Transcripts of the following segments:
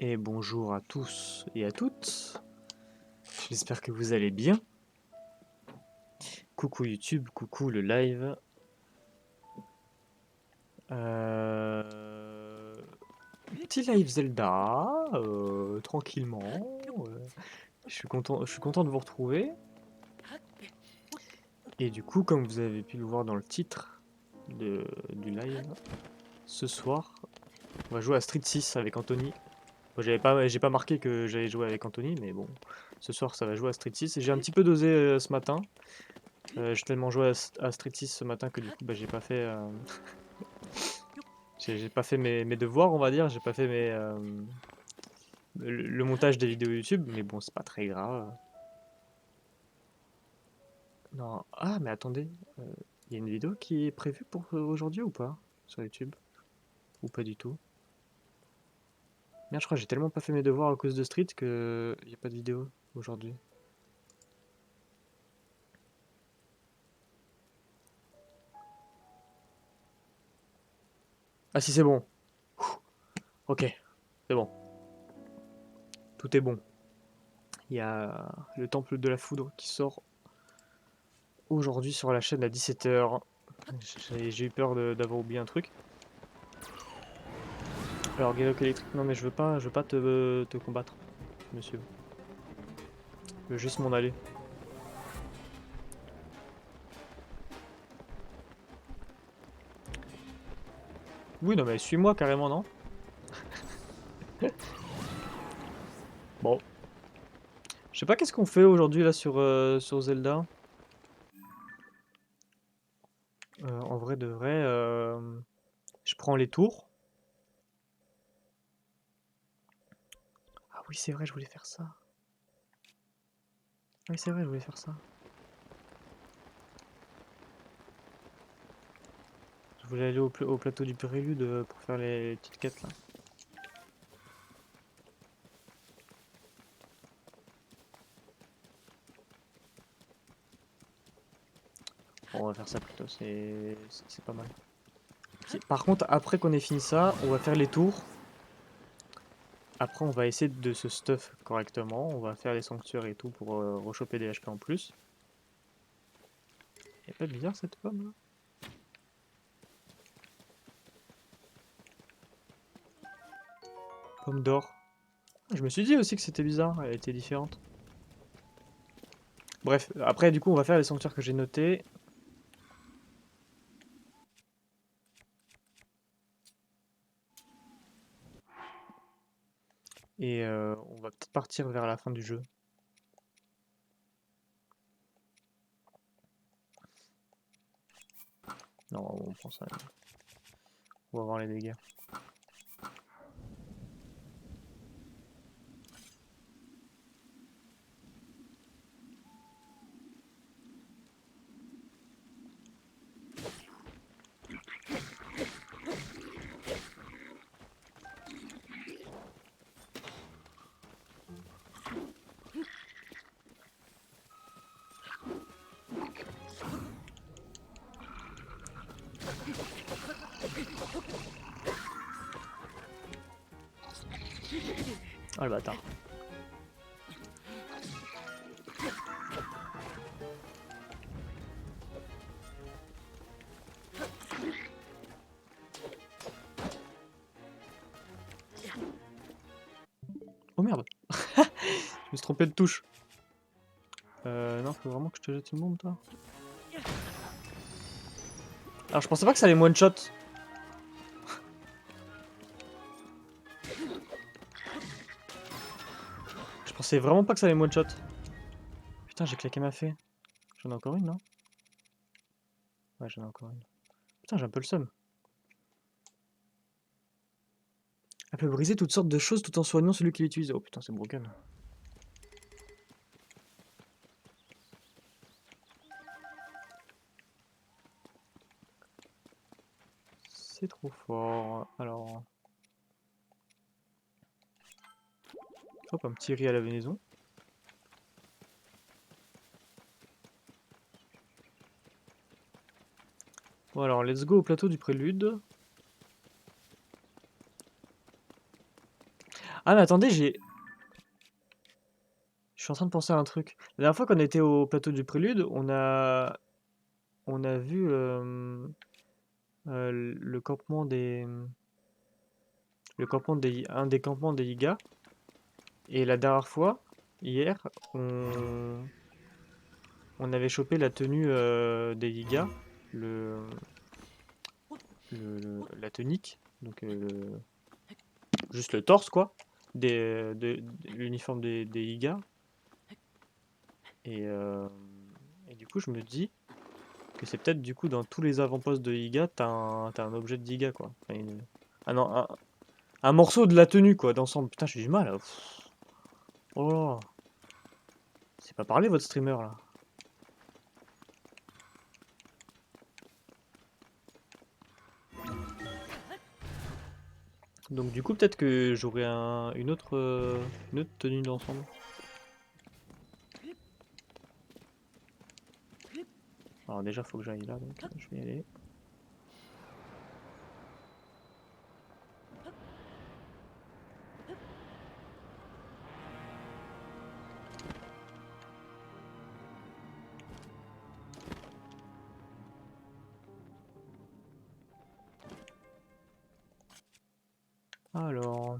Et bonjour à tous et à toutes. J'espère que vous allez bien. Coucou YouTube, coucou le live. Euh, Petit live Zelda, tranquillement. Je suis content de vous retrouver. Et du coup, comme vous avez pu le voir dans le titre du live, ce soir, on va jouer à Street 6 avec Anthony. Bon, j'ai pas marqué que j'allais jouer avec Anthony, mais bon, ce soir ça va jouer à Street 6. Et j'ai un petit peu dosé ce matin. J'ai tellement joué à Street 6 ce matin que du coup bah, j'ai pas fait mes devoirs, on va dire. J'ai pas fait le montage des vidéos YouTube, mais bon, c'est pas très grave. Non. Ah, mais attendez, il y a une vidéo qui est prévue pour aujourd'hui ou pas? Sur YouTube? Ou pas du tout? Merde, je crois que j'ai tellement pas fait mes devoirs à cause de Street que y a pas de vidéo aujourd'hui. Ah si, c'est bon. Ok, c'est bon. Tout est bon. Il y a le Temple de la Foudre qui sort aujourd'hui sur la chaîne à 17 h. J'ai eu peur d'avoir oublié un truc. Alors, Galoc électrique, non mais je veux pas te combattre, monsieur. Je veux juste m'en aller. Oui, non mais suis-moi carrément, non? Bon. Je sais pas qu'est-ce qu'on fait aujourd'hui là sur Zelda. En vrai de vrai, je prends les tours. Ah oui, c'est vrai, je voulais faire ça. Ah oui, c'est vrai, je voulais faire ça. Je voulais aller au plateau du Prélude pour faire les petites quêtes là. Bon, on va faire ça plutôt, c'est pas mal. Par contre, après qu'on ait fini ça, on va faire les tours. Après, on va essayer de se stuff correctement. On va faire les sanctuaires et tout pour rechoper des HP en plus. Elle est pas bizarre cette pomme là? Pomme d'or. Je me suis dit aussi que c'était bizarre, elle était différente. Bref, après du coup on va faire les sanctuaires que j'ai notés. Et on va peut-être partir vers la fin du jeu. Non, on prend ça. On va voir les dégâts. Ah le bâtard. Oh merde. Je me suis trompé de touche. Non, faut vraiment que je te jette une bombe toi. Alors je pensais pas que ça allait me one shot. Je pensais vraiment pas que ça allait me one shot. Putain, j'ai claqué ma fée. J'en ai encore une, non? Ouais, j'en ai encore une. Putain, j'ai un peu le seum. Elle peut briser toutes sortes de choses tout en soignant celui qui l'utilise. Oh putain, c'est broken. C'est trop fort. Alors, hop, un petit riz à la venaison. Bon alors, let's go au plateau du prélude. Ah mais attendez, je suis en train de penser à un truc. La dernière fois qu'on était au plateau du Prélude, on a vu le campement un des campements des Yiga. Et la dernière fois, hier, on avait chopé la tenue des Yiga, le, la tunique, donc juste le torse quoi, de l'uniforme des Yiga. Et, euh, et du coup, je me dis que c'est peut-être du coup dans tous les avant-postes de Yiga, t'as un objet de Yiga quoi. Enfin, non, un morceau de la tenue quoi, d'ensemble. Putain, j'ai du mal là. Pff. Oh là là. C'est pas parler votre streamer là. Donc du coup, peut-être que j'aurai une autre tenue d'ensemble. Alors déjà, faut que j'aille là, donc je vais y aller. Alors,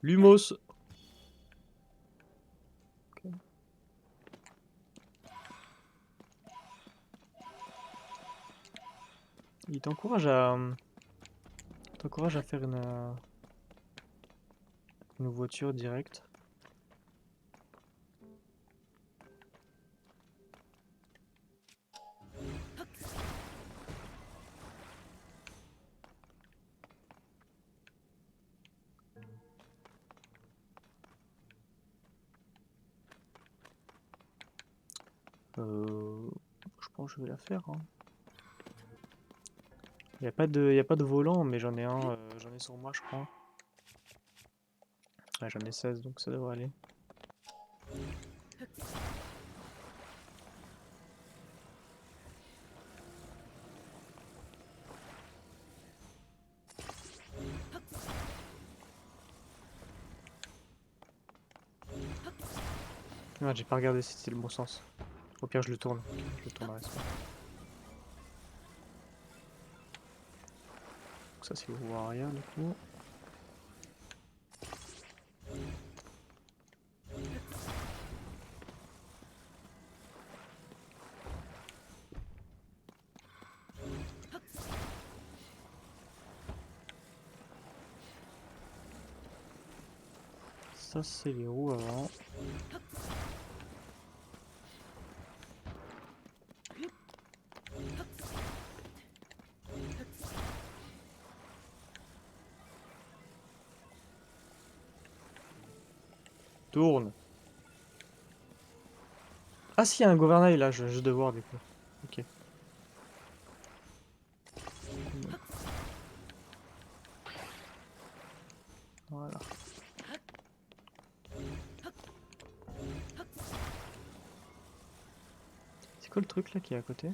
Lumos. Ok. Il t'encourage à faire une voiture directe. Euh, je pense que je vais la faire, hein. Y a pas de volant, mais j'en ai sur moi, je crois. Ouais, j'en ai 16, donc ça devrait aller. Ah, j'ai pas regardé si c'était le bon sens. Au pire, je le tourne. Je le tournerai. Ça. Donc ça, c'est le roue arrière, du coup. Ça, c'est les roues avant. Tourne. Ah si, il y a un gouvernail là, je viens juste de voir du coup. Ok. Voilà. C'est quoi le truc là qui est à côté?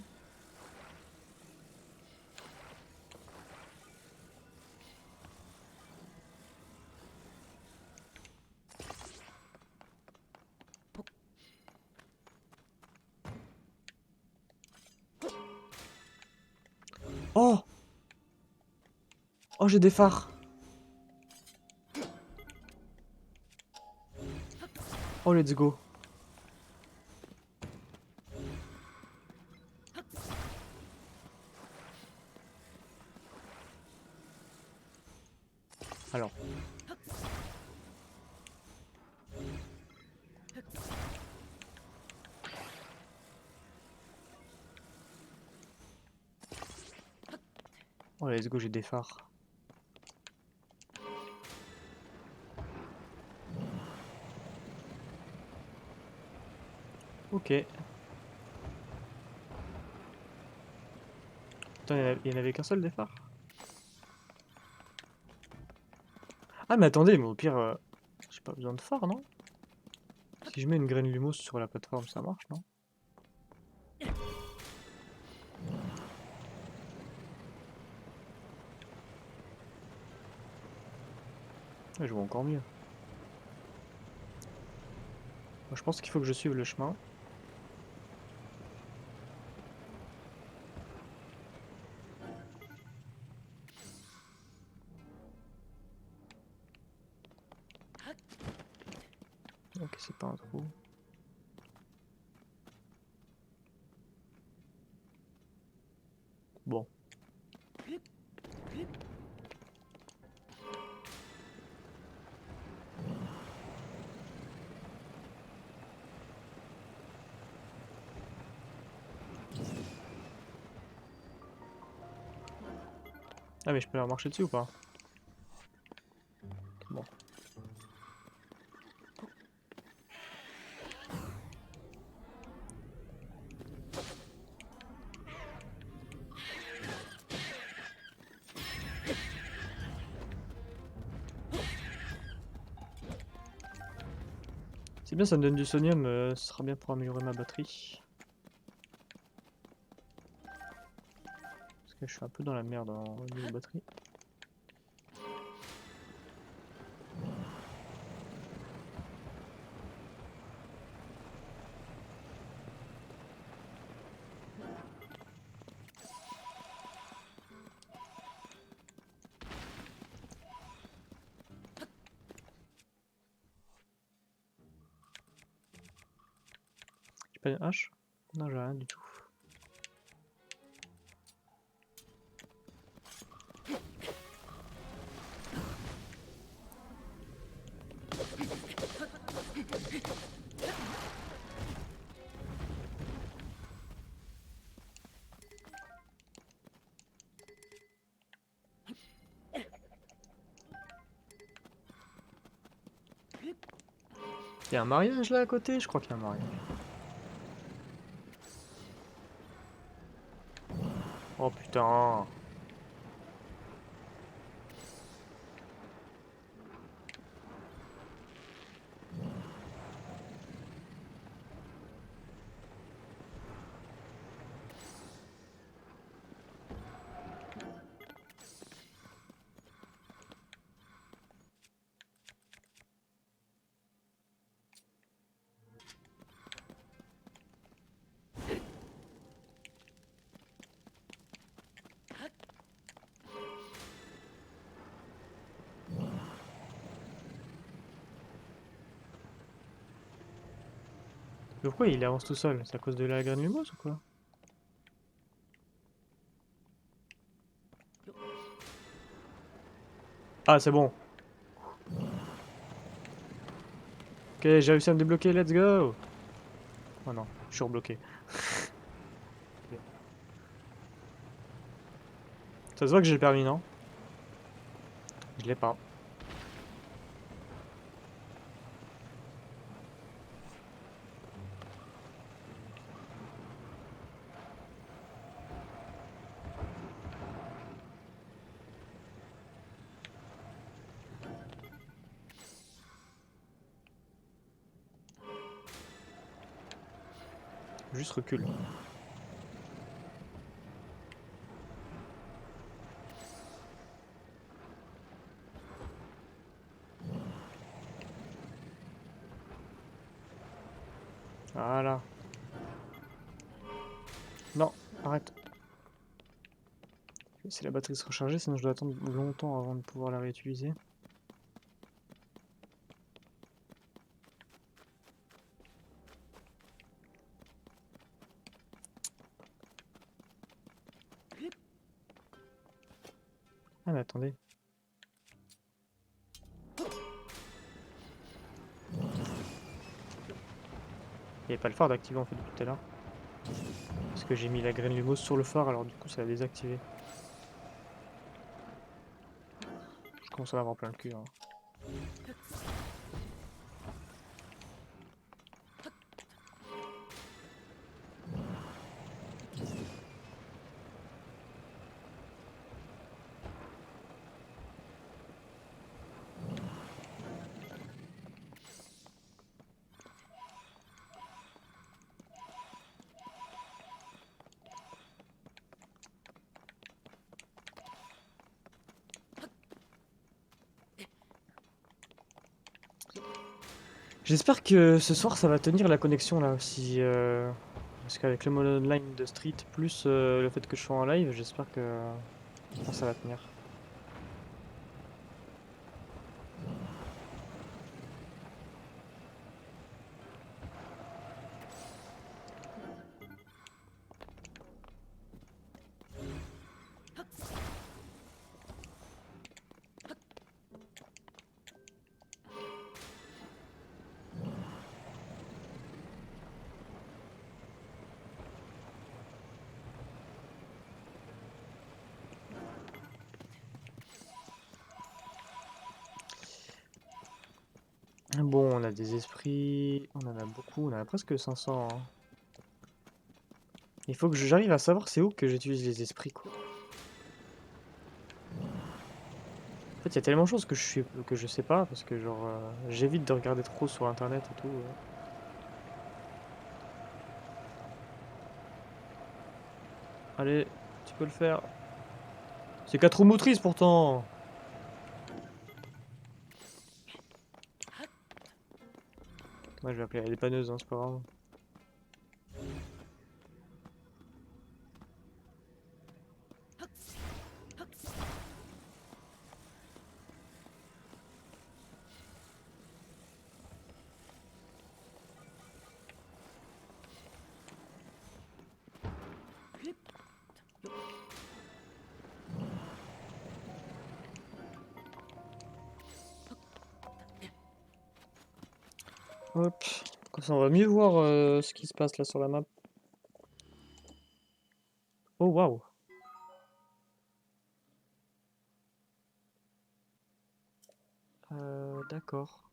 Oh! Oh, j'ai des phares. Oh, let's go. Alors. Oh, let's go, j'ai des phares. Ok. Attends, il y en avait qu'un seul des phares? Ah, mais attendez, mais au pire, j'ai pas besoin de phare, non? Si je mets une graine Lumos sur la plateforme, ça marche, non? Ah, je vois encore mieux. Moi, je pense qu'il faut que je suive le chemin. Ok, c'est pas un trou. Bon. Ah, mais je peux leur marcher dessus ou pas? Bon. C'est bien, ça me donne du sonium, ce sera bien pour améliorer ma batterie. Parce que je suis un peu dans la merde en niveau batterie. J'ai pas une hache? Non, j'ai rien du tout. Il y a un mariage là à côté? Je crois qu'il y a un mariage. Oh putain! Mais pourquoi il avance tout seul? C'est à cause de la graine lumos ou quoi? Ah, c'est bon. Ok, j'ai réussi à me débloquer, let's go! Oh non, je suis rebloqué. Ça se voit que j'ai le permis, non? Je l'ai pas. Juste recule. Voilà. Non, arrête. Si la batterie se recharger, sinon je dois attendre longtemps avant de pouvoir la réutiliser. Ah mais attendez. Il n'y avait pas le phare d'activer en fait depuis tout à l'heure. Parce que j'ai mis la graine lumos sur le phare, alors du coup ça a désactivé. Je commence à en avoir plein le cul. Hein. J'espère que ce soir ça va tenir la connexion là aussi. Parce qu'avec le mode online de Street plus le fait que je sois en live, j'espère que ça va tenir. Bon, on a des esprits, on en a beaucoup, on en a presque 500, hein. Il faut que j'arrive à savoir c'est où que j'utilise les esprits, quoi. En fait, il y a tellement de choses que je sais pas, parce que genre, j'évite de regarder trop sur internet et tout. Allez, tu peux le faire. C'est 4 roues motrices pourtant. Moi, je vais appeler la dépanneuse, hein, c'est pas grave. Hop. Comme ça, on va mieux voir ce qui se passe là sur la map. Oh, waouh. D'accord.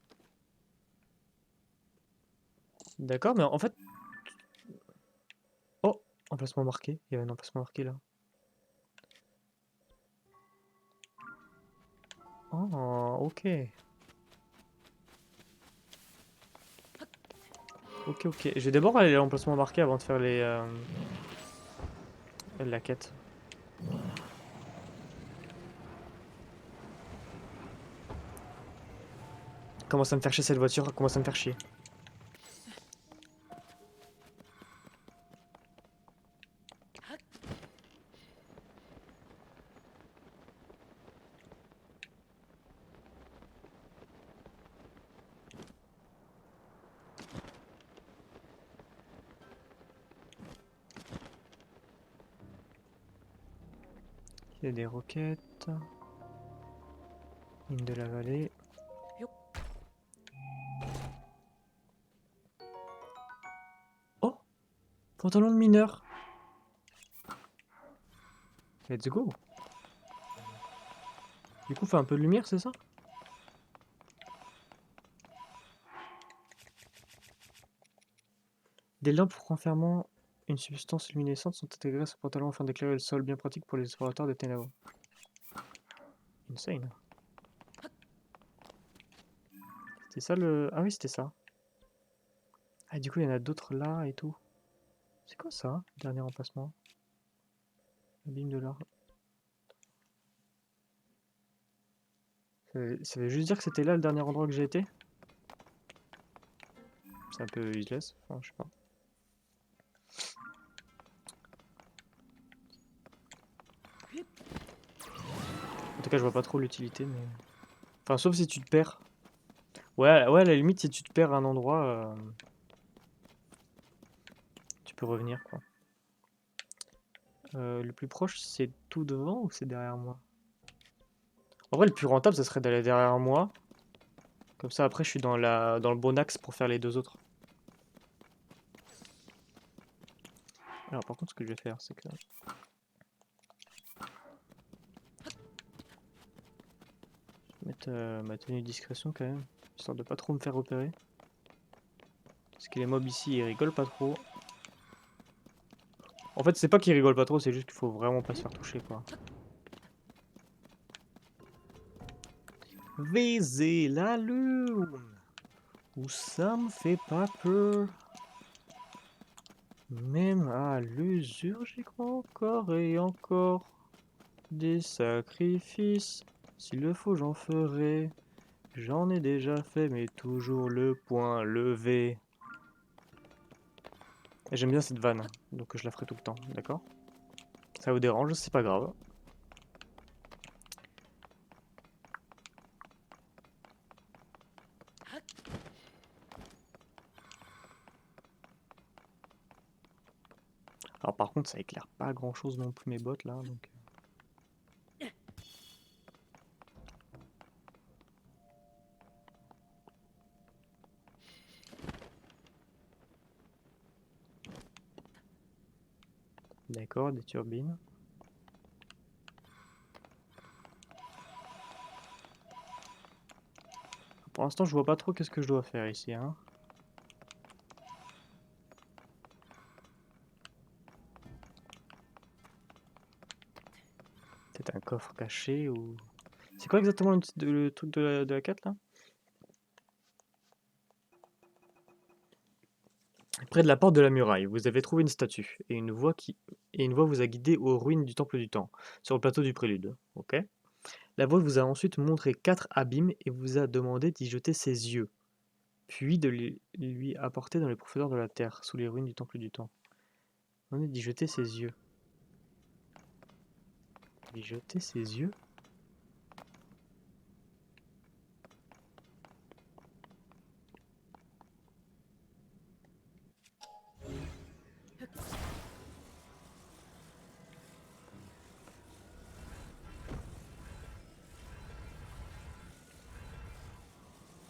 D'accord, mais en fait... Oh, emplacement marqué. Il y avait un emplacement marqué là. Oh, ok. Ok, ok. Je vais d'abord aller à l'emplacement marqué avant de faire la quête. Commence à me faire chier cette voiture, commence à me faire chier. Il y a des roquettes. Mine de la vallée. Oh, pantalon de mineur. Let's go. Du coup, fait un peu de lumière, c'est ça? Des lampes renfermant une substance luminescente sont intégrées à ce pantalon afin d'éclairer le sol, bien pratique pour les explorateurs des ténèbres. Insane. C'était ça le... Ah oui, c'était ça. Ah, du coup, il y en a d'autres là et tout. C'est quoi ça, dernier emplacement? L'abîme de l'art. Ça veut juste dire que c'était là le dernier endroit que j'ai été? C'est un peu useless, enfin, je sais pas. En tout cas, je vois pas trop l'utilité, mais... Enfin, sauf si tu te perds. Ouais, ouais, à la limite, si tu te perds à un endroit, tu peux revenir, quoi. Le plus proche, c'est tout devant ou c'est derrière moi? En vrai, le plus rentable, ça serait d'aller derrière moi. Comme ça, après, je suis dans le bon axe pour faire les deux autres. Alors, par contre, ce que je vais faire, c'est que... Je vais mettre ma tenue de discrétion, quand même. Histoire de pas trop me faire repérer. Parce que les mobs ici, ils rigolent pas trop. En fait, c'est pas qu'ils rigolent pas trop, c'est juste qu'il faut vraiment pas se faire toucher, quoi. Viser la lune, où ça me fait pas peur. Même à l'usure, j'y crois encore et encore. Des sacrifices, s'il le faut, j'en ferai. J'en ai déjà fait, mais toujours le point levé. Et j'aime bien cette vanne, donc je la ferai tout le temps, d'accord? Ça vous dérange, c'est pas grave. Alors par contre, ça éclaire pas grand chose non plus mes bottes là, donc... D'accord, des turbines. Pour l'instant, je vois pas trop qu'est-ce que je dois faire ici, hein. Peut-être un coffre caché ou... C'est quoi exactement le truc de la quête là? Près de la porte de la muraille, vous avez trouvé une statue et une voix vous a guidé aux ruines du Temple du Temps, sur le plateau du Prélude. Ok. La voix vous a ensuite montré 4 abîmes et vous a demandé d'y jeter ses yeux, puis de lui apporter dans les profondeurs de la terre, sous les ruines du Temple du Temps. On est d'y jeter ses yeux. D'y jeter ses yeux?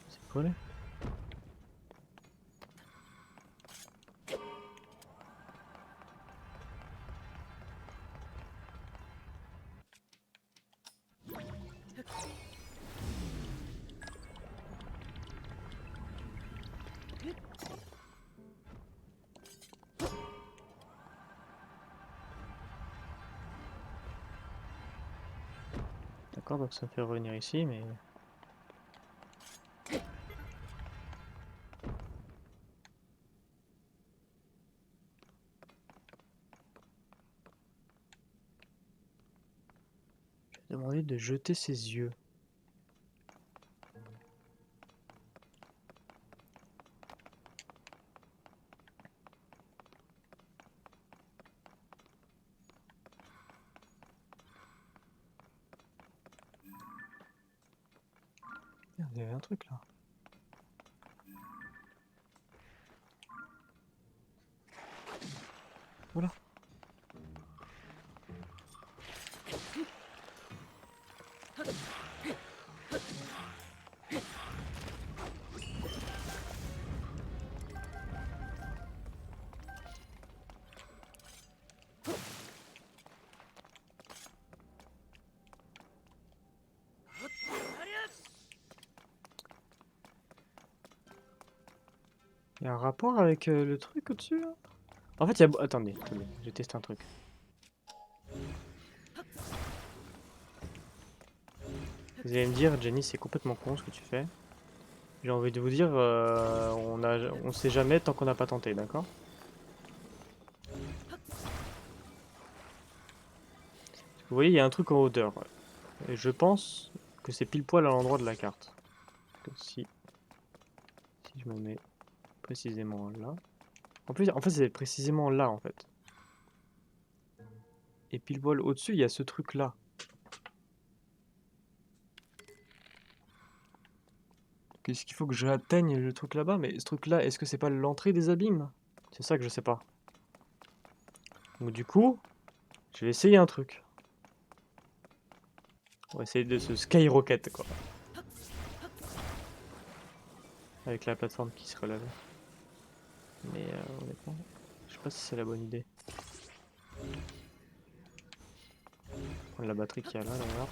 C'est quoi là? D'accord, donc ça me fait revenir ici, mais... Je vais demander de jeter ses yeux. Merde, il y avait un truc là. Voilà. Il y a un rapport avec le truc au-dessus là? En fait, il y a... Attendez, je teste un truc. Vous allez me dire, Jenny, c'est complètement con ce que tu fais. J'ai envie de vous dire, on sait jamais tant qu'on n'a pas tenté, d'accord? Vous voyez, il y a un truc en hauteur. Et je pense que c'est pile poil à l'endroit de la carte. Que si je me mets précisément là. En fait, c'est précisément là, en fait. Et pile poil au-dessus, il y a ce truc-là. Qu'est-ce qu'il faut que j'atteigne le truc là-bas? Mais ce truc-là, est-ce que c'est pas l'entrée des abîmes? C'est ça que je sais pas. Donc du coup, je vais essayer un truc. On va essayer de se skyrocket, quoi. Avec la plateforme qui se relève. Mais honnêtement, je sais pas si c'est la bonne idée. Prendre la batterie qu'il y a là, d'ailleurs.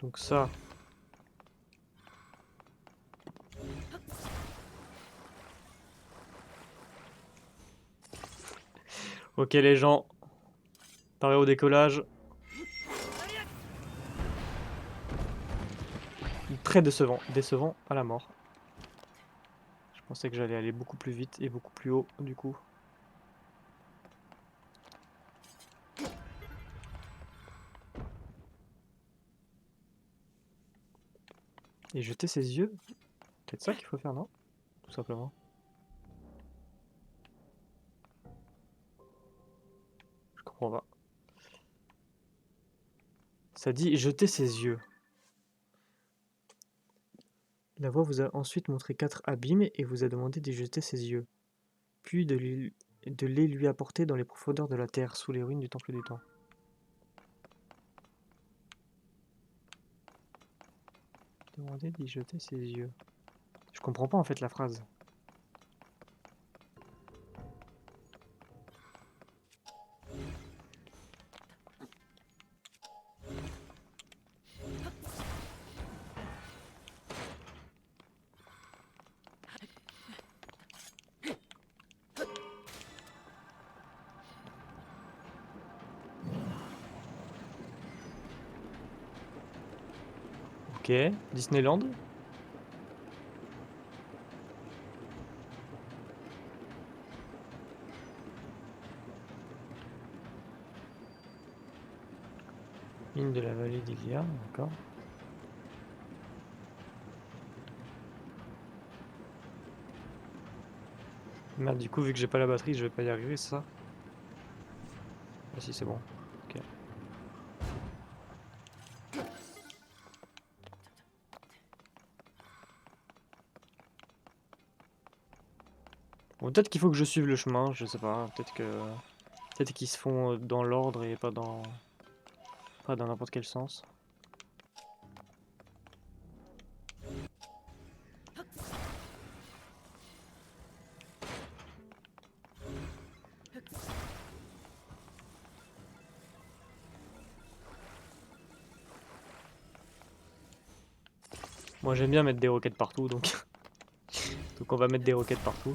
Donc ça. Ok les gens. Paré au décollage. très décevant. Décevant à la mort. Je pensais que j'allais aller beaucoup plus vite et beaucoup plus haut du coup. Et jeter ses yeux. Peut-être ça qu'il faut faire, non? Tout simplement. Je comprends pas. Ça dit jeter ses yeux. La voix vous a ensuite montré 4 abîmes et vous a demandé d'y jeter ses yeux, puis de les lui apporter dans les profondeurs de la terre, sous les ruines du Temple du Temps. Demander d'y jeter ses yeux. Je comprends pas en fait la phrase. Ok, Disneyland. Mine de la vallée d'Ilia, d'accord. Merde, du coup, vu que j'ai pas la batterie, je vais pas y arriver, c'est ça? Ah si, c'est bon. Ok. Bon, peut-être qu'il faut que je suive le chemin, je sais pas. Peut-être qu'ils se font dans l'ordre et pas dans n'importe quel sens. Moi, j'aime bien mettre des roquettes partout, donc donc on va mettre des roquettes partout.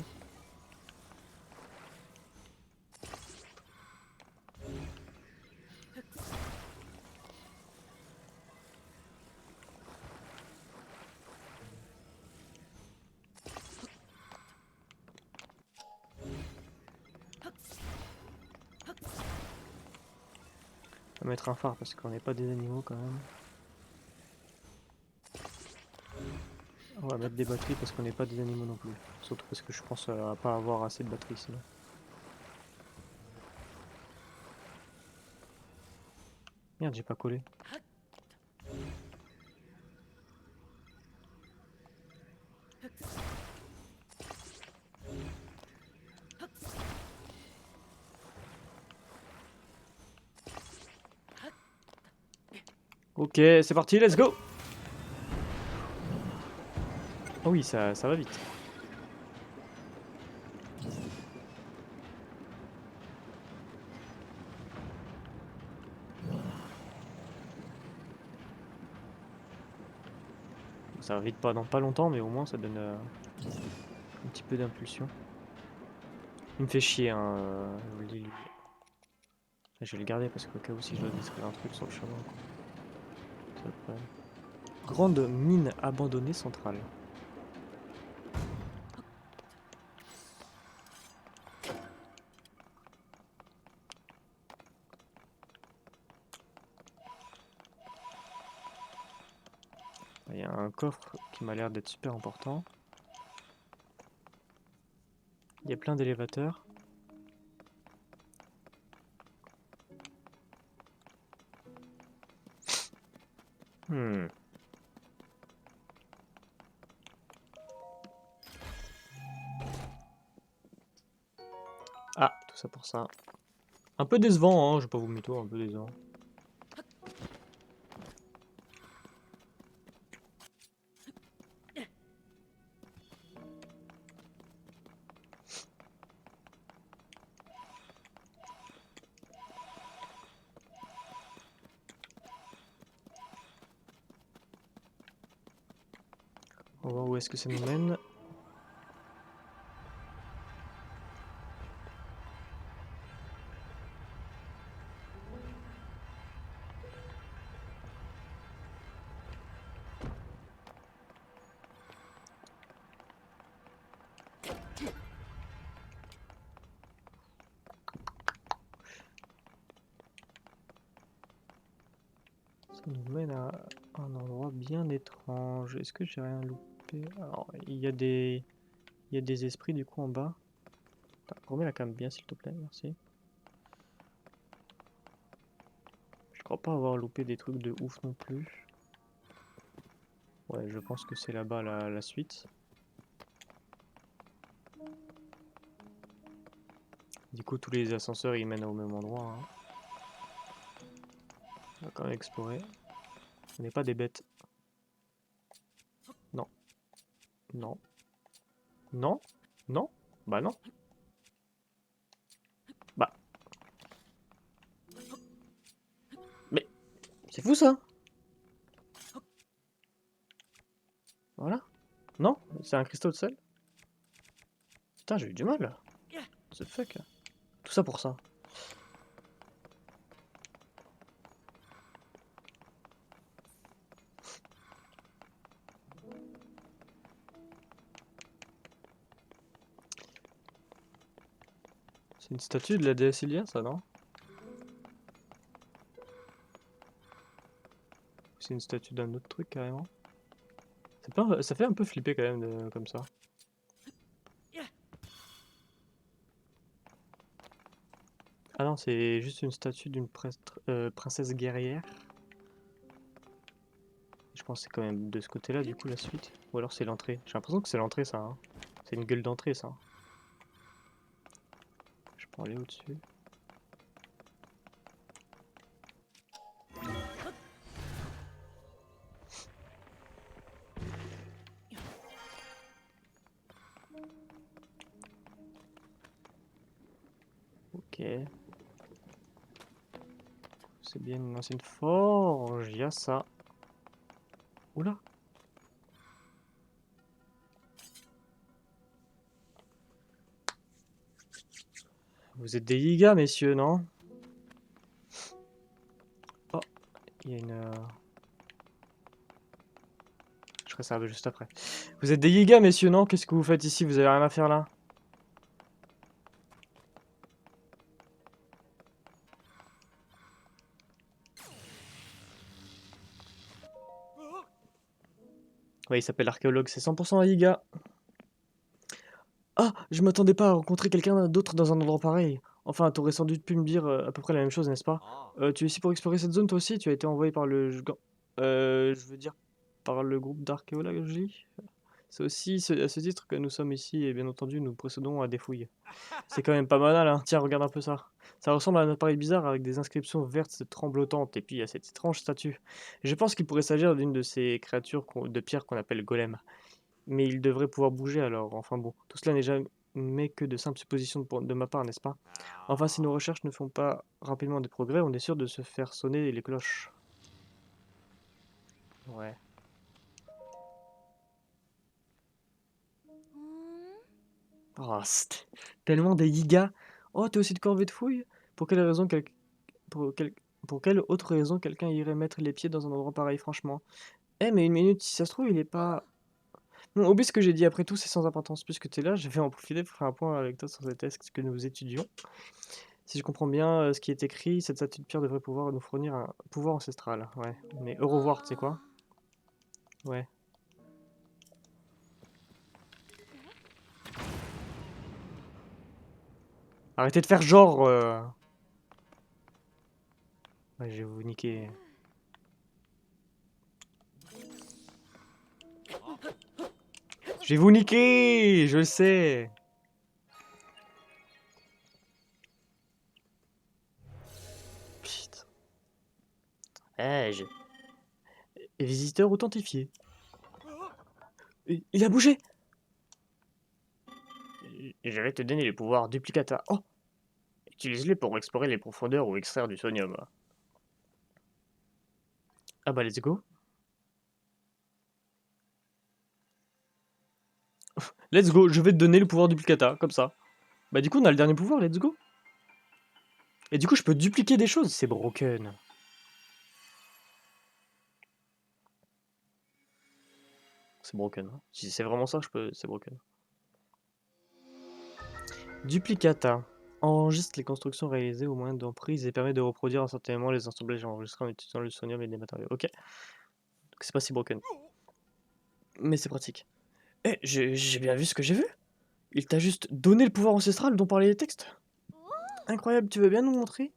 On va mettre un phare parce qu'on n'est pas des animaux quand même. On va mettre des batteries parce qu'on n'est pas des animaux non plus. Surtout parce que je pense à pas avoir assez de batteries sinon. Merde, j'ai pas collé. Ok, c'est parti, let's go! Oh oui, ça va vite. Ça va vite pas dans pas longtemps, mais au moins ça donne un petit peu d'impulsion. Il me fait chier, hein, je vous le dis. Lui. Je vais le garder parce qu'au cas où si je dois détruire un truc sur le chemin. Quoi. C'est le problème. Grande mine abandonnée centrale. Il y a un coffre qui m'a l'air d'être super important. Il y a plein d'élévateurs. Hmm. Ah, tout ça pour ça. Un peu décevant, hein, je vais pas vous mytho, un peu décevant. On va voir où est-ce que ça nous mène. Ça nous mène à un endroit bien étrange. Est-ce que j'ai rien loupé? Alors, il y a des esprits du coup en bas. Remets la cam bien s'il te plaît, merci. Je crois pas avoir loupé des trucs de ouf non plus. Ouais, je pense que c'est là-bas la suite. Du coup, tous les ascenseurs ils mènent au même endroit, hein. On va quand même explorer. On n'est pas des bêtes. Non. Non. Non. Non. Bah non. Bah. Mais c'est fou ça. Voilà. Non. C'est un cristaux de sel. Putain, j'ai eu du mal là. What the fuck. Tout ça pour ça. C'est une statue de la déesse Ilia, ça, non? C'est une statue d'un autre truc carrément. Ça fait un peu flipper quand même comme ça. Ah non, c'est juste une statue d'une princesse guerrière. Je pense que c'est quand même de ce côté-là, du coup, la suite. Ou alors c'est l'entrée. J'ai l'impression que c'est l'entrée, ça, hein. C'est une gueule d'entrée, ça. Je peux aller au-dessus. Ok. C'est bien une ancienne forge. Il y a ça. Oula. Vous êtes des gigas, messieurs, non? Oh, il y a une... Je ferai ça juste après. Vous êtes des gigas, messieurs, non? Qu'est-ce que vous faites ici? Vous avez rien à faire là? Ouais, il s'appelle archéologue, c'est 100% un giga. Ah, je m'attendais pas à rencontrer quelqu'un d'autre dans un endroit pareil. Enfin, t'aurais sans doute pu me dire à peu près la même chose, n'est-ce pas? Tu es ici pour explorer cette zone, toi aussi? Tu as été envoyé par je veux dire, par le groupe d'archéologie? C'est aussi à ce titre que nous sommes ici, et bien entendu, nous procédons à des fouilles. C'est quand même pas banal, hein. Tiens, regarde un peu ça. Ça ressemble à un appareil bizarre avec des inscriptions vertes tremblotantes, et puis il y a cette étrange statue. Je pense qu'il pourrait s'agir d'une de ces créatures de pierre qu'on appelle golem. Mais il devrait pouvoir bouger alors, enfin bon, tout cela n'est jamais que de simples suppositions de ma part, n'est-ce pas? Enfin, si nos recherches ne font pas rapidement des progrès, on est sûr de se faire sonner les cloches. Ouais. Oh, c'est tellement des gigas. Oh, t'es aussi de corvée de fouille? Pour quelle raison pour quel- pour quelle autre raison quelqu'un irait mettre les pieds dans un endroit pareil, franchement? Eh, mais une minute, si ça se trouve, il est pas... Bon, oublie ce que j'ai dit après tout, c'est sans importance. Puisque tu es là, je vais en profiter pour faire un point avec toi sur ces textes que nous étudions. Si je comprends bien ce qui est écrit, cette statue de pierre devrait pouvoir nous fournir un pouvoir ancestral. Ouais. Mais au revoir, tu sais quoi? Ouais. Arrêtez de faire genre. Ouais, je vais vous niquer. Je vais vous niquer! Je le sais! Putain. Eh, je... Visiteur authentifié. Il a bougé! Je vais te donner les pouvoirs duplicata. Oh! Utilise-les pour explorer les profondeurs ou extraire du sonium. Ah bah, let's go. Let's go, je vais te donner le pouvoir duplicata, comme ça. Bah, du coup, on a le dernier pouvoir, let's go. Et du coup, je peux dupliquer des choses, c'est broken. C'est broken, hein. Si c'est vraiment ça, c'est broken. Duplicata. Enregistre les constructions réalisées au moyen d'emprise et permet de reproduire instantanément les assemblages enregistrés en utilisant le sonium et des matériaux. Ok. Donc c'est pas si broken. Mais c'est pratique. Eh, j'ai bien vu ce que j'ai vu. Il t'a juste donné le pouvoir ancestral dont parlaient les textes. Incroyable, tu veux bien nous montrer?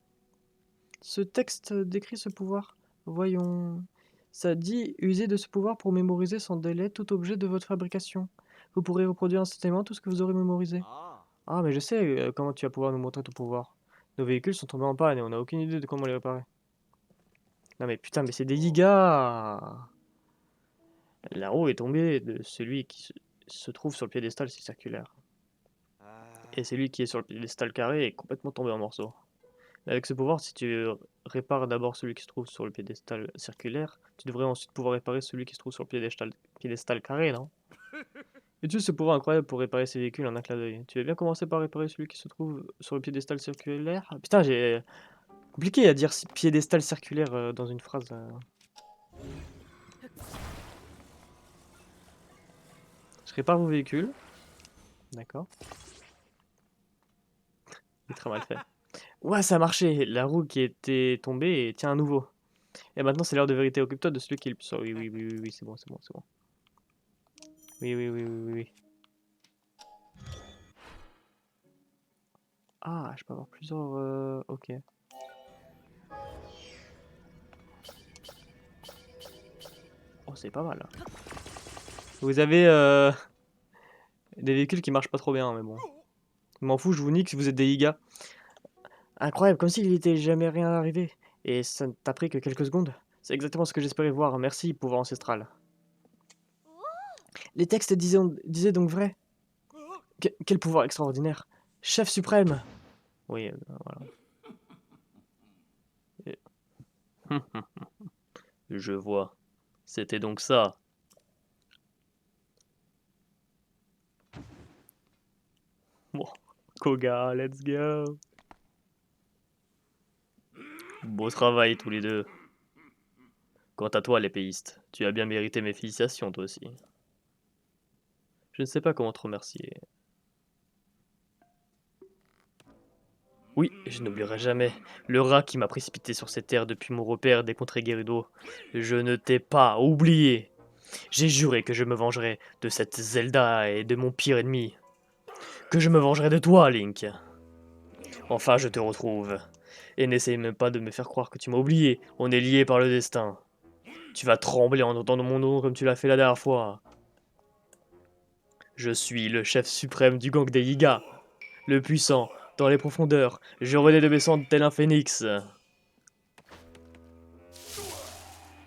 Ce texte décrit ce pouvoir. Voyons. Ça dit user de ce pouvoir pour mémoriser sans délai tout objet de votre fabrication. Vous pourrez reproduire instantanément tout ce que vous aurez mémorisé. Ah, mais je sais comment tu vas pouvoir nous montrer ton pouvoir. Nos véhicules sont tombés en panne et on n'a aucune idée de comment les réparer. Non mais putain, mais c'est des gigas! La roue est tombée de celui qui se trouve sur le piédestal circulaire. Et celui qui est sur le piédestal carré est complètement tombé en morceaux. Avec ce pouvoir, si tu répares d'abord celui qui se trouve sur le piédestal circulaire, tu devrais ensuite pouvoir réparer celui qui se trouve sur le piédestal carré, non? Utilise ce pouvoir incroyable pour réparer ces véhicules en un clin d'œil. Tu veux bien commencer par réparer celui qui se trouve sur le piédestal circulaire? Ah, putain, j'ai... Compliqué à dire piédestal circulaire dans une phrase. Je répare vos véhicules. D'accord. C'est très mal fait. Ouais, ça a marché. La roue qui était tombée tient à nouveau. Et maintenant, c'est l'heure de vérité. Occupe-toi de celui qui est le plus... Oui, oui, oui, oui, oui, c'est bon, c'est bon, c'est bon. Oui, oui, oui, oui, oui, oui. Ah, je peux avoir plusieurs... Ok. Oh, c'est pas mal, là. Vous avez des véhicules qui marchent pas trop bien, mais bon. Je m'en fous, je vous nique si vous êtes des gigas. Incroyable, comme s'il n'était jamais rien arrivé. Et ça ne t'a pris que quelques secondes. C'est exactement ce que j'espérais voir. Merci, pouvoir ancestral. Les textes disaient donc vrai. Quel pouvoir extraordinaire. Chef suprême. Oui, voilà. Et- Je vois. C'était donc ça. Bon, Koga, let's go. Beau travail tous les deux. Quant à toi, l'épéiste, tu as bien mérité mes félicitations, toi aussi. Je ne sais pas comment te remercier. Oui, je n'oublierai jamais le rat qui m'a précipité sur ces terres depuis mon repère des contrées Gerudo. Je ne t'ai pas oublié. J'ai juré que je me vengerais de cette Zelda et de mon pire ennemi. Que je me vengerai de toi, Link. Enfin, je te retrouve. Et n'essaye même pas de me faire croire que tu m'as oublié. On est liés par le destin. Tu vas trembler en entendant mon nom comme tu l'as fait la dernière fois. Je suis le chef suprême du gang des Yiga. Le puissant, dans les profondeurs. Je renais de descendre tel un phénix.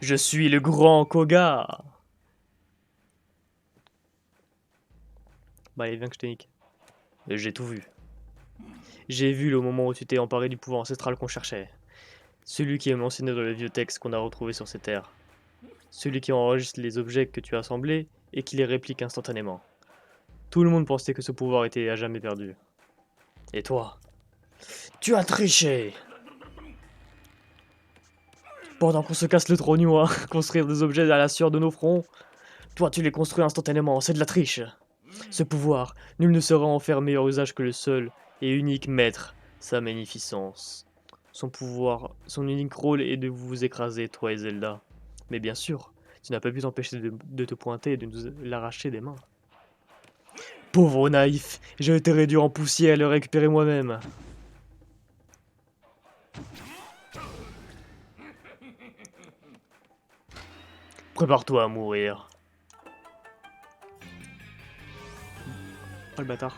Je suis le grand Koga. Bah, allez, viens que je te nique. J'ai tout vu. J'ai vu le moment où tu t'es emparé du pouvoir ancestral qu'on cherchait. Celui qui est mentionné dans le vieux texte qu'on a retrouvé sur ces terres. Celui qui enregistre les objets que tu as assemblés et qui les réplique instantanément. Tout le monde pensait que ce pouvoir était à jamais perdu. Et toi, tu as triché. Pendant qu'on se casse le trognon à construire des objets à la sueur de nos fronts, toi tu les construis instantanément, c'est de la triche. Ce pouvoir, nul ne saura en faire meilleur usage que le seul et unique maître, sa magnificence. Son pouvoir, son unique rôle est de vous écraser, toi et Zelda. Mais bien sûr, tu n'as pas pu t'empêcher de te pointer et de nous l'arracher des mains. Pauvre naïf, j'ai été réduit en poussière et le récupérer moi-même. Prépare-toi à mourir. Oh le bâtard.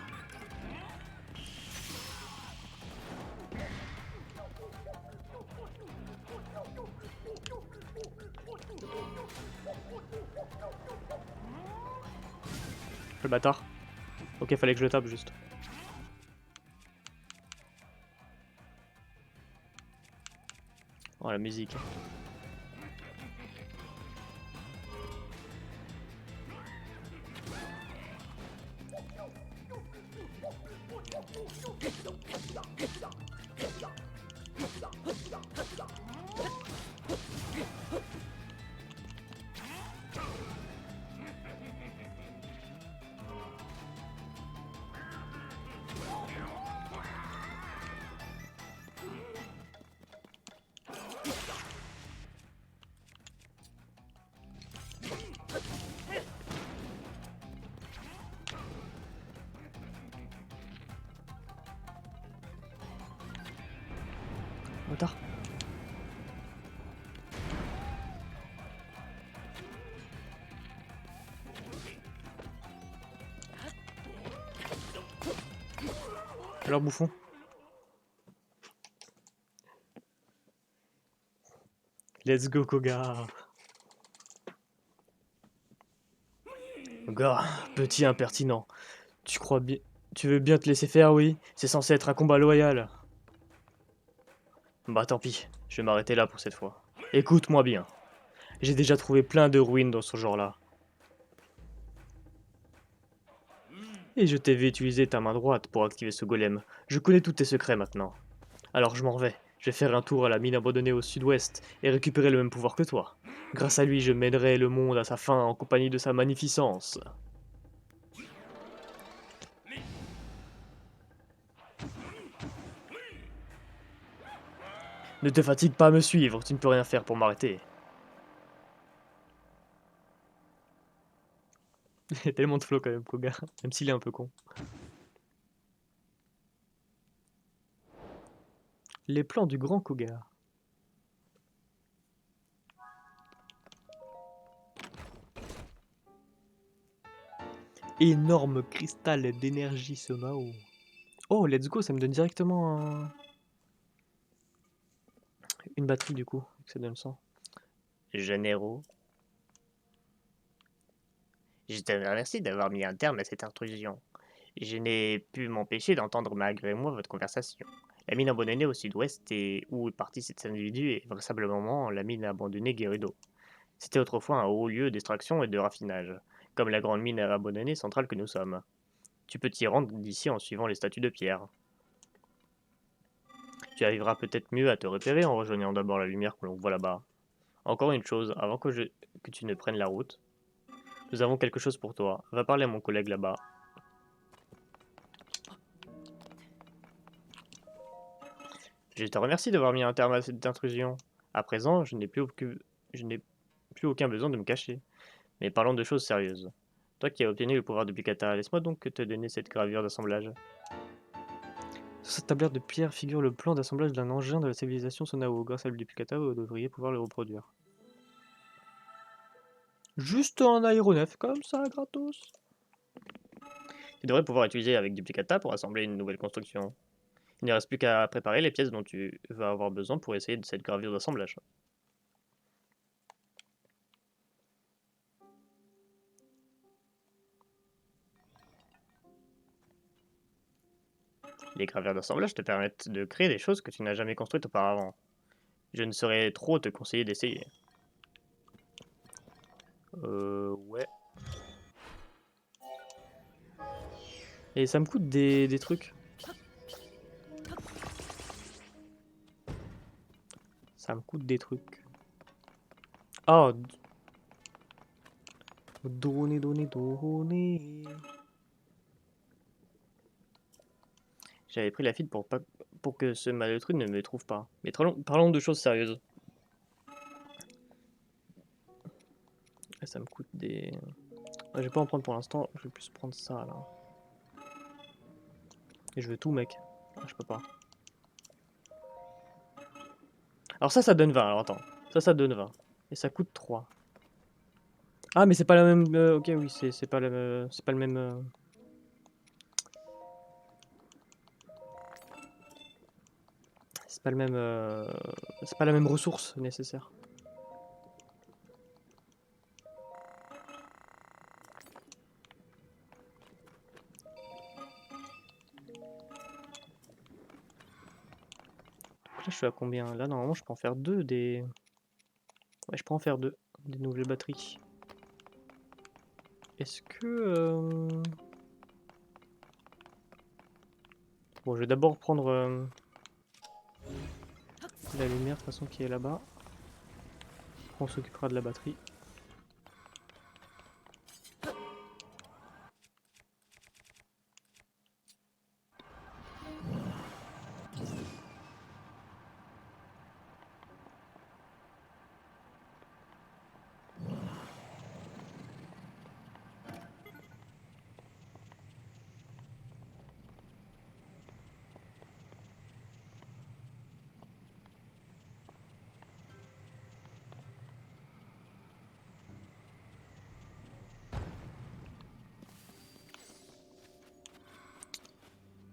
Le bâtard. Ok, fallait que je le tape juste. Oh la musique. bâtard. Alors bouffon. Let's go Koga. Koga, petit impertinent. Tu crois bien... Tu veux bien te laisser faire, oui? C'est censé être un combat loyal. Bah tant pis, je vais m'arrêter là pour cette fois. Écoute-moi bien. J'ai déjà trouvé plein de ruines dans ce genre-là. Et je t'ai vu utiliser ta main droite pour activer ce golem. Je connais tous tes secrets maintenant. Alors je m'en vais. Je vais faire un tour à la mine abandonnée au sud-ouest et récupérer le même pouvoir que toi. Grâce à lui, je mènerai le monde à sa fin en compagnie de sa magnificence. Ne te fatigue pas à me suivre, tu ne peux rien faire pour m'arrêter. Il y a tellement de flow quand même, Koga, même s'il est un peu con. Les plans du grand Koga. Énorme cristal d'énergie Somao. Oh, let's go, ça me donne directement une batterie du coup, ça donne 100. Généraux, je te remercie d'avoir mis un terme à cette intrusion. Je n'ai pu m'empêcher d'entendre malgré moi votre conversation. La mine abandonnée au sud-ouest et où est parti cet individu est vraisemblablement la mine abandonnée Gerudo. C'était autrefois un haut lieu d'extraction et de raffinage, comme la grande mine abandonnée centrale que nous sommes. Tu peux t'y rendre d'ici en suivant les statues de pierre. Tu arriveras peut-être mieux à te repérer en rejoignant d'abord la lumière que l'on voit là-bas. Encore une chose, avant que tu ne prennes la route, nous avons quelque chose pour toi. Va parler à mon collègue là-bas. Je te remercie d'avoir mis un terme à cette intrusion. À présent, je n'ai plus aucun besoin de me cacher. Mais parlons de choses sérieuses. Toi qui as obtenu le pouvoir de Picata, laisse-moi donc te donner cette gravure d'assemblage. Sur cette tablette de pierre figure le plan d'assemblage d'un engin de la civilisation Sonao. Grâce à le duplicata, vous devriez pouvoir le reproduire. Juste un aéronef, comme ça, gratos. Tu devrais pouvoir utiliser avec duplicata pour assembler une nouvelle construction. Il ne reste plus qu'à préparer les pièces dont tu vas avoir besoin pour essayer de cette gravure d'assemblage. Les gravures d'assemblage te permettent de créer des choses que tu n'as jamais construites auparavant. Je ne saurais trop te conseiller d'essayer. Ouais. Et ça me coûte des trucs. Ça me coûte des trucs. Ah, donner. J'avais pris la fuite pour que ce malotru ne me trouve pas. Mais parlons de choses sérieuses. Ça me coûte des... Ouais, je vais pas en prendre pour l'instant, je vais plus prendre ça là. Et je veux tout mec. Ah, je peux pas. Alors ça donne 20, alors attends. Ça donne 20. Et ça coûte 3. Ah mais c'est pas la même... ok oui, c'est pas, c'est pas le même... C'est pas le même... c'est pas la même ressource nécessaire. Donc là je suis à combien? Là normalement je peux en faire 2 des... Ouais je peux en faire 2. Des nouvelles batteries. Est-ce que... Bon je vais d'abord prendre... la lumière de toute façon qui est là-bas. On s'occupera de la batterie.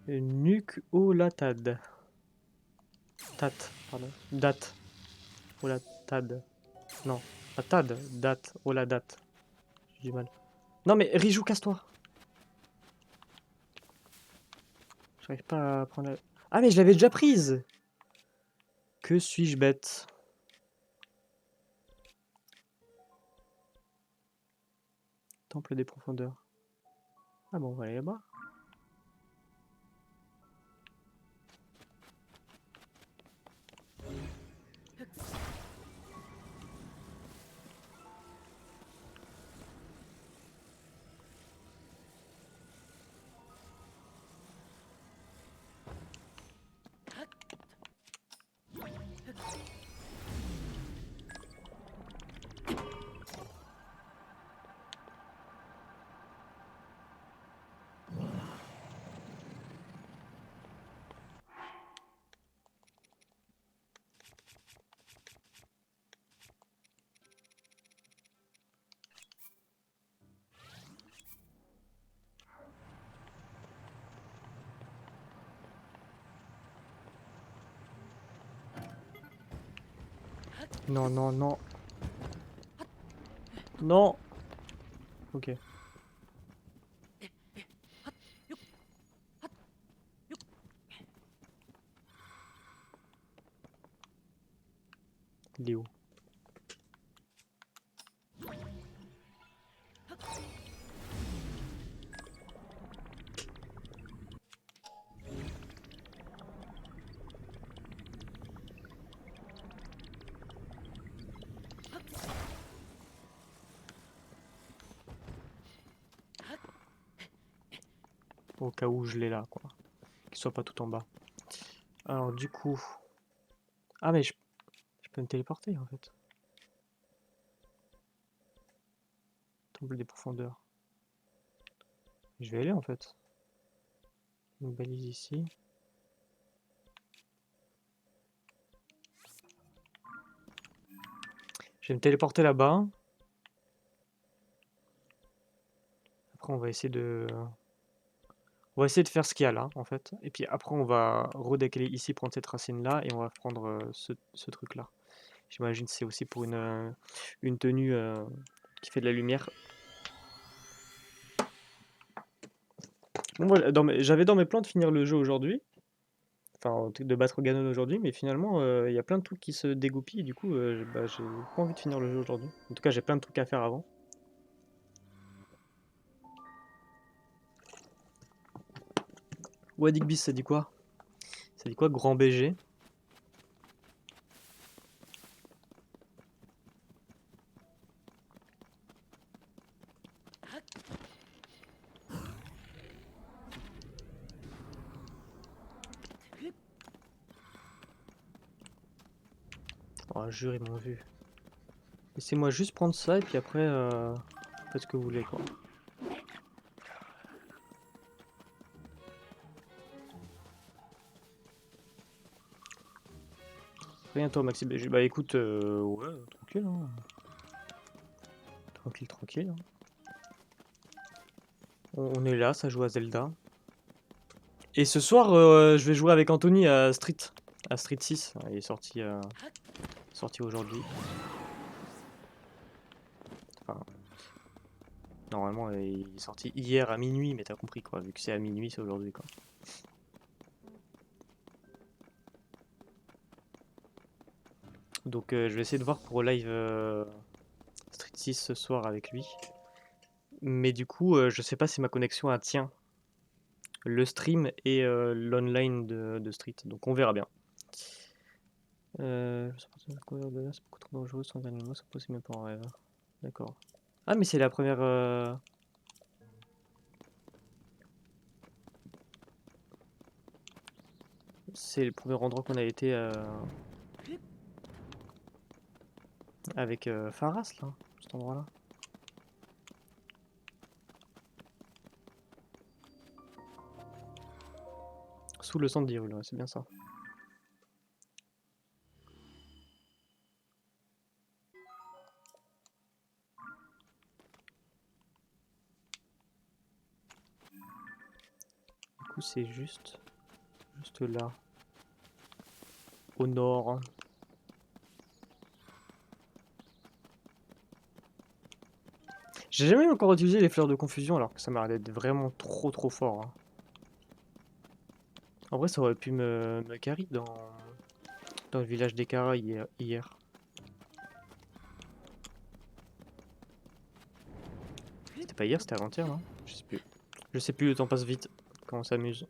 Nuc-o-latad. Tat, pardon. Date. Olatad. Non, pas tad, date. Oladat. J'ai du mal. Non mais Rijou, casse-toi. J'arrive pas à prendre la... Ah mais je l'avais déjà prise. Que suis-je bête. Temple des profondeurs. Ah bon, on va aller là-bas. Non, non, non. Non. Ok. Il est où? Au cas où je l'ai là, quoi. Qu'il soit pas tout en bas. Alors du coup... Ah mais je peux me téléporter en fait. Temple des profondeurs. Je vais aller en fait. Une balise ici. Je vais me téléporter là-bas. Après on va essayer de... On va essayer de faire ce qu'il y a là en fait. Et puis après on va redécaler ici, prendre cette racine là et on va prendre ce truc là. J'imagine que c'est aussi pour une tenue qui fait de la lumière. Bon, voilà, j'avais dans mes plans de finir le jeu aujourd'hui. Enfin, de battre Ganon aujourd'hui, mais finalement, il y a plein de trucs qui se dégoupillent, et du coup, bah, j'ai pas envie de finir le jeu aujourd'hui. En tout cas, j'ai plein de trucs à faire avant. Wadigbis, ça dit quoi? Ça dit quoi, grand BG? Oh, jure, ils m'ont vu. Laissez-moi juste prendre ça, et puis après, faites ce que vous voulez, quoi. Rien, toi, Maxi BG. Bah écoute, ouais, tranquille, hein. Tranquille, tranquille, hein. On est là, ça joue à Zelda. Et ce soir, je vais jouer avec Anthony à Street 6. Il est sorti aujourd'hui. Enfin, normalement, il est sorti hier à minuit, mais t'as compris quoi, vu que c'est à minuit, c'est aujourd'hui quoi. Donc je vais essayer de voir pour live Street 6 ce soir avec lui. Mais du coup, je sais pas si ma connexion elle tient le stream et l'online de Street. Donc on verra bien. C'est beaucoup trop dangereux sans animaux, c'est possible même pas en rêve. D'accord. Ah mais c'est la première... C'est le premier endroit qu'on a été avec Pharas là, cet endroit-là. Sous le centre d'Hyrule, ouais, c'est bien ça. coup c'est juste là, au nord. J'ai jamais encore utilisé les fleurs de confusion alors que ça m'a l'air d'être vraiment trop fort, hein. En vrai ça aurait pu me carry dans le village des Caras hier. C'était pas hier, c'était avant-hier, non? Je sais plus. Je sais plus, le temps passe vite quand on s'amuse.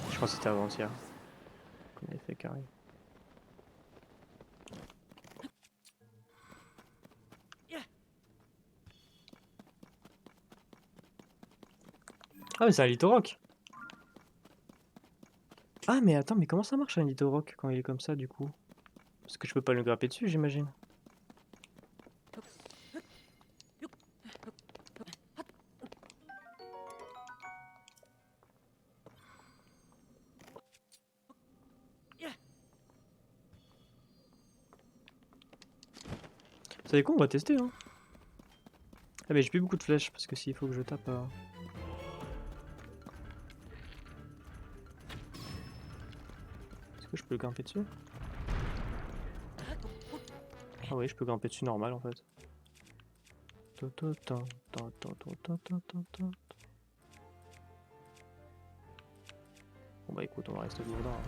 Je crois que c'était avant-hier qu'on avait fait carry. Ah mais c'est un Lithorock. Ah mais attends, mais comment ça marche un Lithorock quand il est comme ça du coup? Parce que je peux pas le grapper dessus, j'imagine. Vous savez quoi, on va tester, hein. Ah mais j'ai plus beaucoup de flèches parce que s'il faut que je tape... Est-ce que je peux le grimper dessus? Ah oui, je peux grimper dessus normal en fait. Bon bah écoute, on va rester toujours là, hein.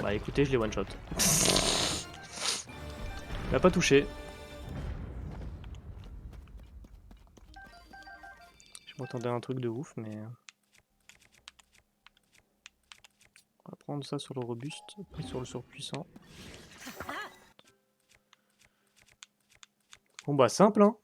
Bah écoutez, je l'ai one shot. Il m'a pas touché. Je m'attendais à un truc de ouf, mais... On va prendre ça sur le robuste, pas sur le surpuissant. Bon bah simple, hein.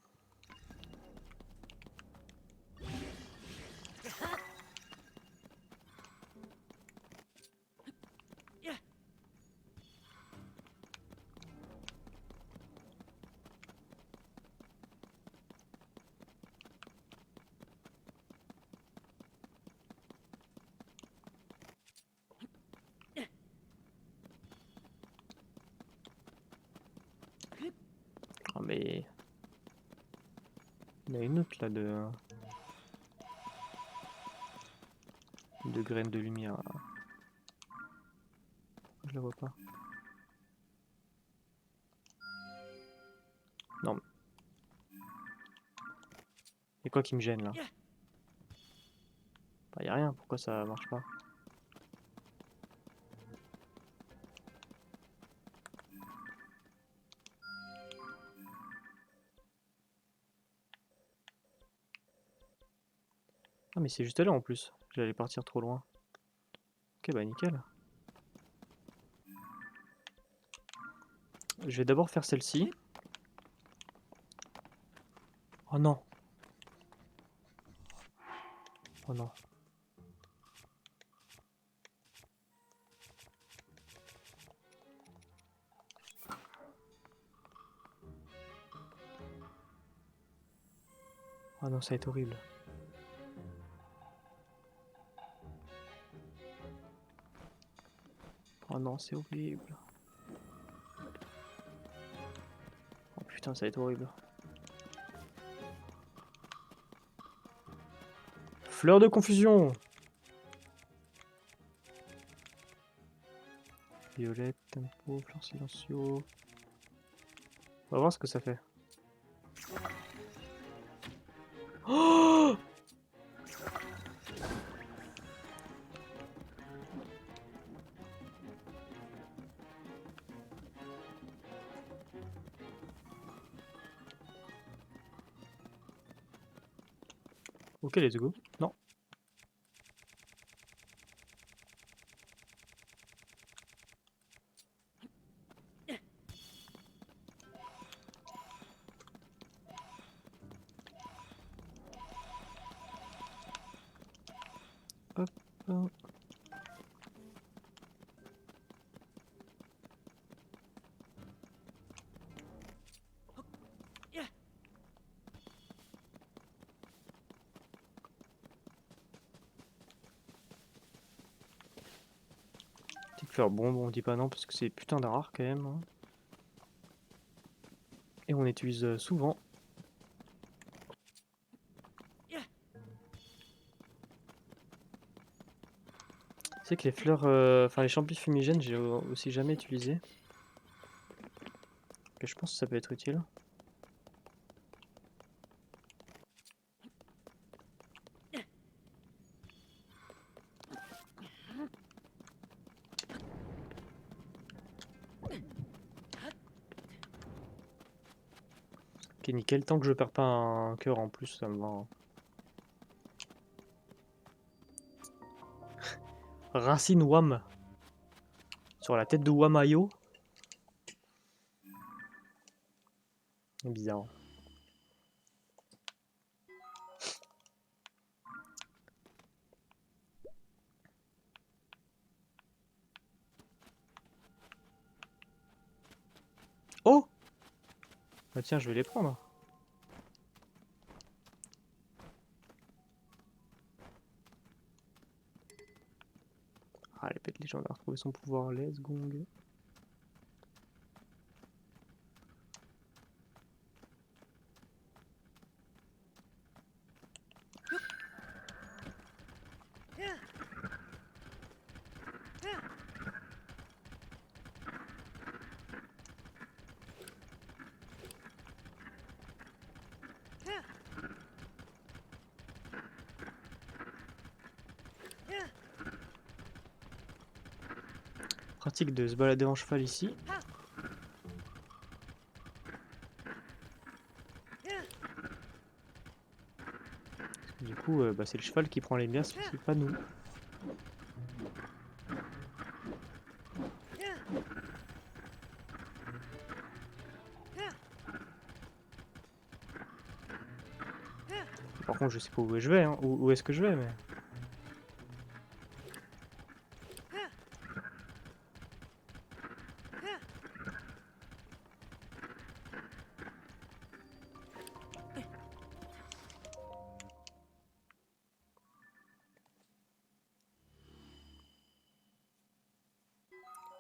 Ah mais... Il y en a une autre là de graines de lumière. Là. Je la vois pas. Non. Et quoi qui me gêne là? Bah y a rien, pourquoi ça marche pas? Ah mais c'est juste là en plus. J'allais partir trop loin. Ok bah nickel. Je vais d'abord faire celle-ci. Oh non. Oh non. Oh non, ça va être horrible. Oh non, c'est horrible. Oh putain, ça va être horrible. Fleur de confusion. Violette, tempo, fleur silencio. On va voir ce que ça fait. Oh! Ok, let's go. Non. Hop, hop. Petite fleur bonbon, on dit pas non parce que c'est putain de rare quand même, hein. Et on utilise souvent. C'est que les fleurs, enfin les champis fumigènes, j'ai aussi jamais utilisé. Mais je pense que ça peut être utile. Ok, nickel. Tant que je perds pas un cœur en plus, ça me va, hein. Racine Wam. Sur la tête de Wamayo. Bizarre. Oh! Bah tiens, je vais les prendre. Ah, l'épée de légende a retrouvé son pouvoir. Let's go. Pratique de se balader en cheval ici. Du coup, bah, c'est le cheval qui prend les miasmes, c'est pas nous. Par contre, je sais pas où je vais, hein. Où est-ce que je vais, mais...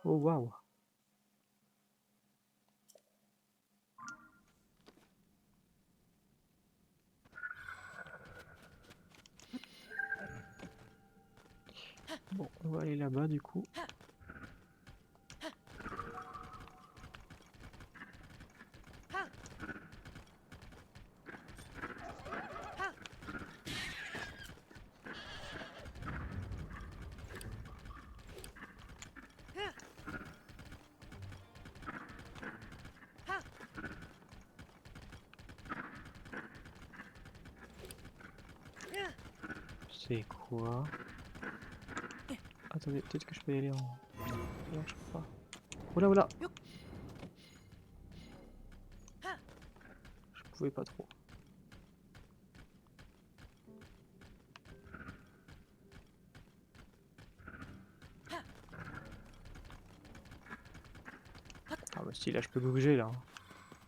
Oh, waouh. Bon, on va aller là-bas, du coup. C'est quoi? Attendez, peut-être que je peux y aller en... Non, je peux pas. Oula, oula! Je pouvais pas trop. Ah bah si, là je peux bouger, là.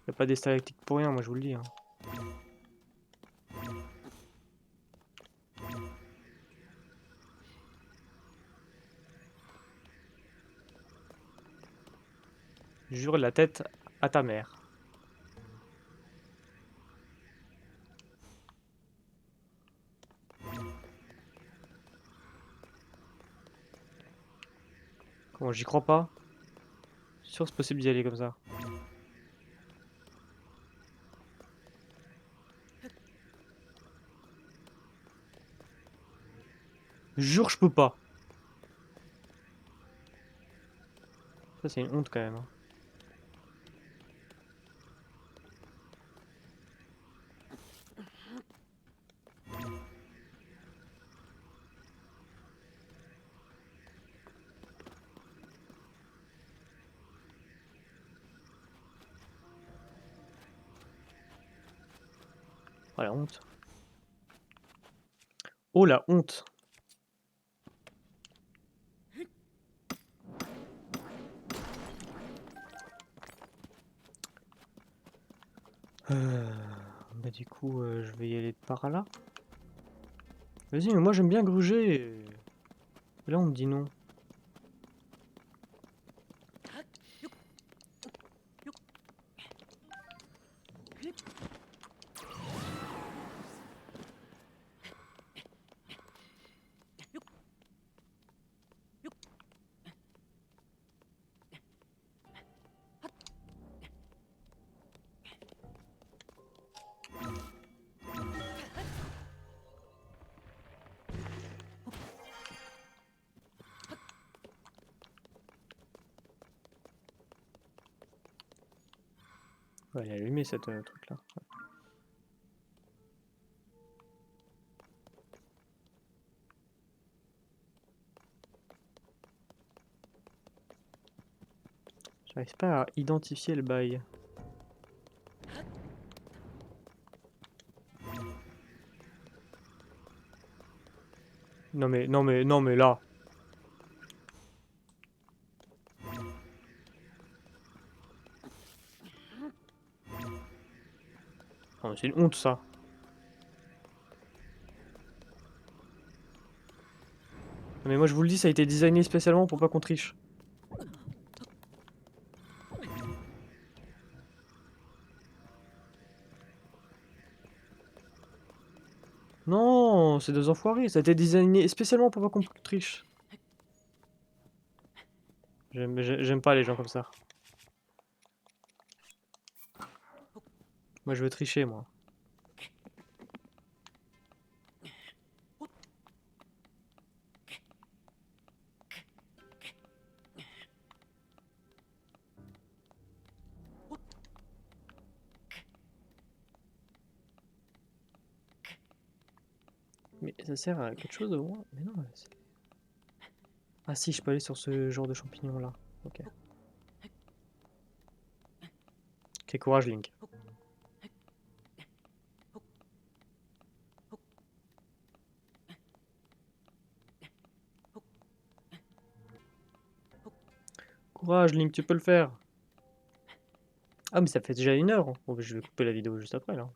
Y a pas des stalactites pour rien, moi je vous le dis, hein. Jure la tête à ta mère. Comment, j'y crois pas? Sûr c'est possible d'y aller comme ça. Jure je peux pas. Ça c'est une honte quand même, hein. Oh la honte. Oh la honte. Bah du coup, je vais y aller par là. Vas-y, mais moi j'aime bien gruger. Et là, on me dit non. Ouais, il a allumé cette truc-là. J'arrive pas à identifier le bail. Non mais, non mais, non mais là. Oh, c'est une honte ça. Non, mais moi je vous le dis, ça a été designé spécialement pour pas qu'on triche. Non, c'est des enfoirés, ça a été designé spécialement pour pas qu'on triche. J'aime pas les gens comme ça. Moi je veux tricher moi. Mais ça sert à quelque chose au moins? Mais non, ah si, je peux aller sur ce genre de champignon là. Ok. Ok, courage Link. Courage Link, tu peux le faire. Ah mais ça fait déjà 1 heure. Bon, bah, je vais couper la vidéo juste après là.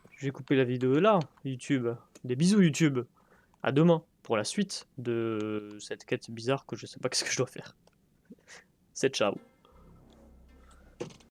Je vais couper la vidéo là, YouTube. Des bisous YouTube. À demain pour la suite de cette quête bizarre que je sais pas qu'est-ce que je dois faire. C'est ciao.